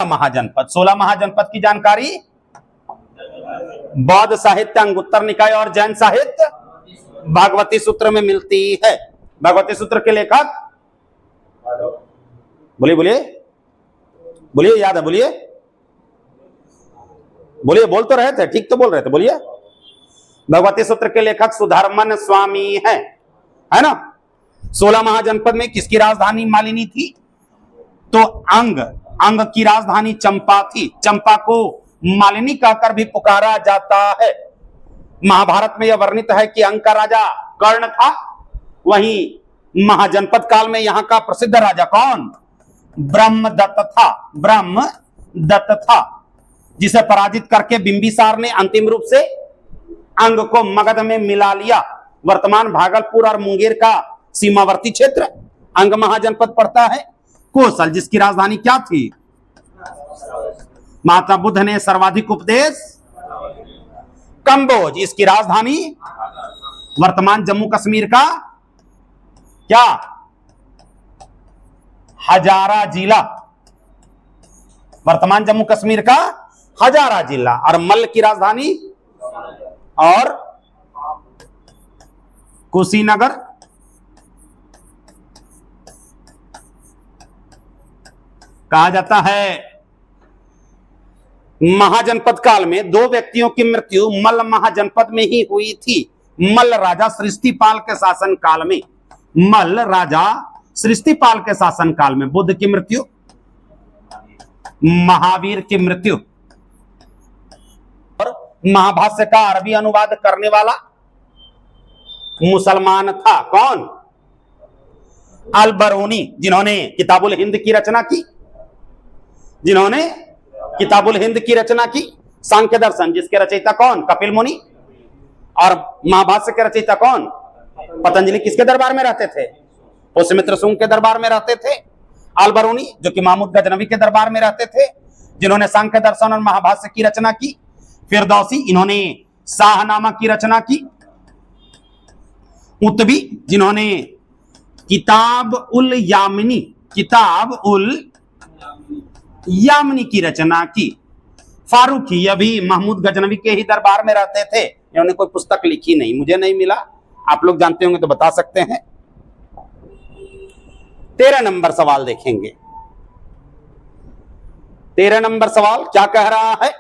महाजनपद। 16 महाजनपद की जानकारी बौद्ध साहित्य, अंगुत्तर निकाय और जैन साहित्य भागवती सूत्र में मिलती है। भागवती सूत्र के लेखक बोलिए बोलिए बोलिए, याद है? बोलिए बोलिए, बोल तो रहे थे, ठीक तो बोल रहे थे, बोलिए। भगवती सूत्र के लेखक सुधर्मन स्वामी है ना। 16 महाजनपद में किसकी राजधानी मालिनी थी? तो अंग की राजधानी चंपा थी। चंपा को मालिनी कहकर भी पुकारा जाता है। महाभारत में यह वर्णित है कि अंग का राजा कर्ण था। वहीं महाजनपद काल में यहां का प्रसिद्ध राजा कौन? ब्रह्मदत्त था, जिसे पराजित करके बिंबिसार ने अंतिम रूप से अंग को मगध में मिला लिया। वर्तमान भागलपुर और मुंगेर का सीमावर्ती क्षेत्र अंग महाजनपद पड़ता है। कौशल, जिसकी राजधानी क्या थी? महात्मा बुद्ध ने सर्वाधिक उपदेश कंबोज, इसकी राजधानी वर्तमान जम्मू कश्मीर का क्या? हजारा जिला, वर्तमान जम्मू कश्मीर का हजारा जिला। और मल्ल की राजधानी और कुशीनगर। कहा जाता है महाजनपद काल में 2 व्यक्तियों की मृत्यु मल्ल महाजनपद में ही हुई थी। मल्ल राजा सृष्टिपाल के शासन काल में, मल्ल राजा सृष्टिपाल के शासन काल में बुद्ध की मृत्यु, महावीर की मृत्यु। और महाभाष्य का अरबी अनुवाद करने वाला मुसलमान था कौन? अल-बरूनी, जिन्होंने किताबुल हिंद की रचना की, जिन्होंने किताबुल हिंद की रचना की। सांख्य दर्शन, जिसके रचयिता कौन? कपिल मुनि। और महाभाष्य के रचयिता कौन? पतंजलि। किसके दरबार में रहते थे? पुष्यमित्र शुंग के दरबार में रहते थे। अल-बरूनी, जो कि महमूद गजनवी के दरबार में रहते थे, जिन्होंने सांख्य दर्शन और महाभाष्य की रचना की। फिरदौसी, इन्होंने शाहनामा की रचना की। उत्बी, जिन्होंने किताब उल यामिनी की रचना की। फारूकी, यह भी महमूद गजनवी के ही दरबार में रहते थे। इन्होंने कोई पुस्तक लिखी नहीं, मुझे नहीं मिला, आप लोग जानते होंगे तो बता सकते हैं। 13 नंबर सवाल देखेंगे। 13 नंबर सवाल क्या कह रहा है?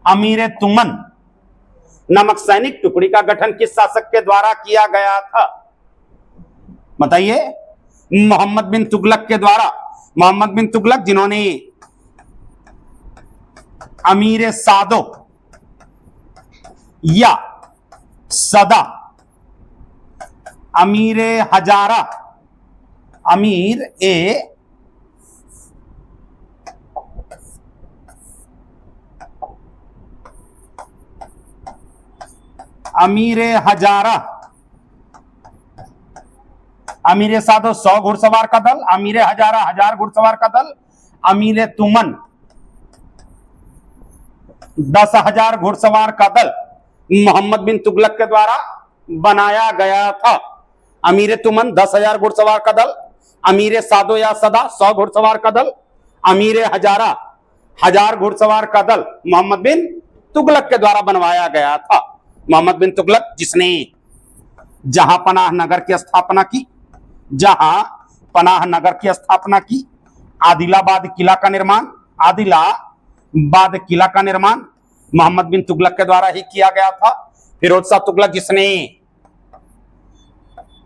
अमीर तुमन नामक सैनिक टुकड़ी का गठन किस शासक के द्वारा किया गया था? बताइए। मोहम्मद बिन तुगलक के द्वारा। मोहम्मद बिन तुगलक, जिन्होंने अमीर सादो या सदा, अमीर हजारा, अमीर हजारा, अमीर सादो 100 घुड़सवार का दल, अमीर हजारा 1000 घुड़सवार का दल, अमीर तुमन 10,000 घुड़सवार का दल मोहम्मद बिन तुगलक के द्वारा बनाया गया था। अमीर तुमन 10,000 घुड़सवार का दल, अमीर सादो या सदा 100 घुड़सवार का दल, अमीर हजारा 1000 घुड़सवार का दल मोहम्मद बिन तुगलक के द्वारा बनवाया गया था। मोहम्मद बिन तुगलक, जिसने जहां पनाह नगर की स्थापना की, जहां पनाह नगर की स्थापना की, आदिलाबाद किला का निर्माण मोहम्मद बिन तुगलक के द्वारा ही किया गया था। फिरोज शाह तुगलक, जिसने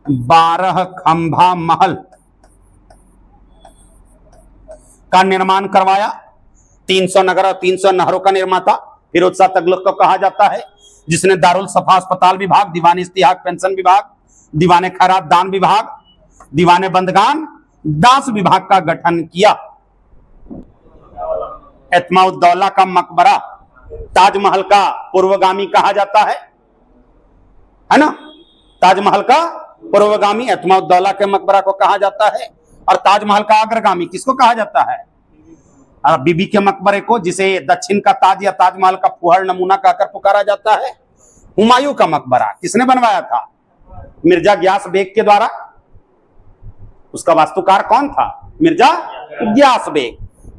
12 खंभा महल का निर्माण करवाया, 300 नगर और 300 नहरों का निर्माता फिरोज शाह तुगलक को कहा जाता है। जिसने दारुल सफा अस्पताल विभाग, दीवान इस्तिहाक पेंशन विभाग, दीवाने खैरात दान विभाग, दीवाने बंदगान दास विभाग का गठन किया। एतमाउद्दौला का मकबरा ताजमहल का पूर्वगामी कहा जाता है ना। ताजमहल का पूर्वगामी एतमाउद्दौला के मकबरा को कहा जाता है। और ताजमहल का अग्रगामी किसको कहा जाता है? बीबी के मकबरे को, जिसे दक्षिण का ताज या ताजमहल का फुहर नमूना कहकर पुकारा जाता है। हुमायूं का मकबरा किसने बनवाया था? मिर्जा ग्यास बेग के द्वारा। उसका वास्तुकार कौन था? मिर्जा ग्यास बेग।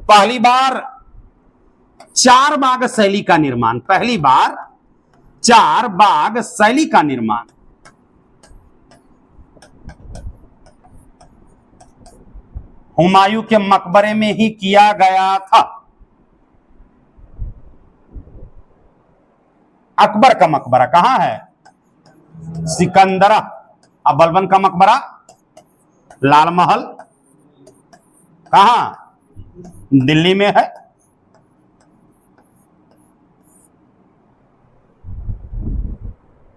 पहली बार चार बाग शैली का निर्माण, पहली बार चार बाग शैली का निर्माण। हुमायूं के मकबरे में ही किया गया था। अकबर का मकबरा कहां है? सिकंदरा। अब बलबन का मकबरा लाल महल कहां? दिल्ली में है।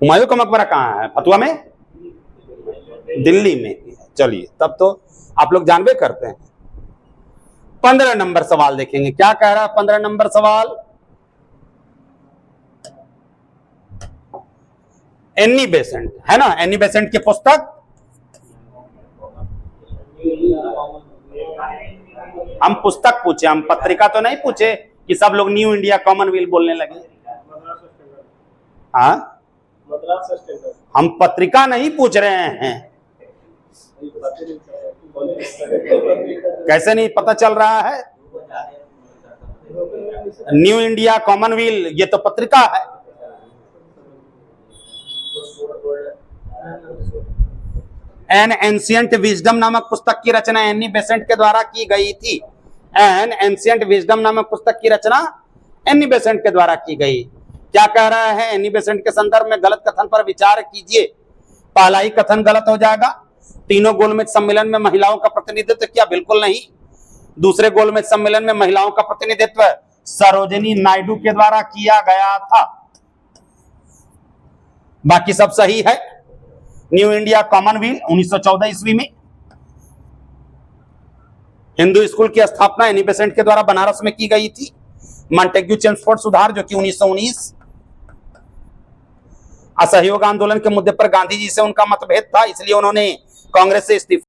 हुमायूं का मकबरा कहां है? फतुहा में, दिल्ली में है। चलिए तब तो आप लोग जानबे करते हैं। 15 नंबर सवाल देखेंगे, क्या कह रहा है 15 नंबर सवाल। एनी बेसेंट है ना, एनी बेसेंट की पुस्तक हम पुस्तक पूछे, हम पत्रिका तो नहीं पूछे कि सब लोग न्यू इंडिया कॉमनवेल्थ बोलने लगे। हाँ, हम पत्रिका नहीं पूछ रहे हैं। कैसे नहीं पता चल रहा है? न्यू इंडिया कॉमनवेल्थ ये तो पत्रिका है। एन एंशियंट विजडम नामक पुस्तक की रचना एनी बेसेंट के द्वारा की गई थी। एन एंशियंट विजडम नामक पुस्तक की रचना एनी बेसेंट के द्वारा की गई। क्या कह रहा है? एनी बेसेंट के संदर्भ में गलत कथन पर विचार कीजिए। पहला ही कथन गलत हो जाएगा। तीनों गोलमेज सम्मेलन में महिलाओं का प्रतिनिधित्व किया, बिल्कुल नहीं। दूसरे गोलमेज सम्मेलन में महिलाओं का प्रतिनिधित्व सरोजिनी नायडू के द्वारा किया गया था। बाकी सब सही है। न्यू इंडिया कॉमनवेल्थ 1914 ईस्वी में। हिंदू स्कूल की स्थापना एनी बेसेंट के द्वारा बनारस में की गई थी। मॉन्टेग्यू चेम्सफोर्ड सुधार जो कि 1919। असहयोग आंदोलन के मुद्दे पर गांधी जी से उनका मतभेद था, इसलिए उन्होंने कांग्रेस से इस्तीफा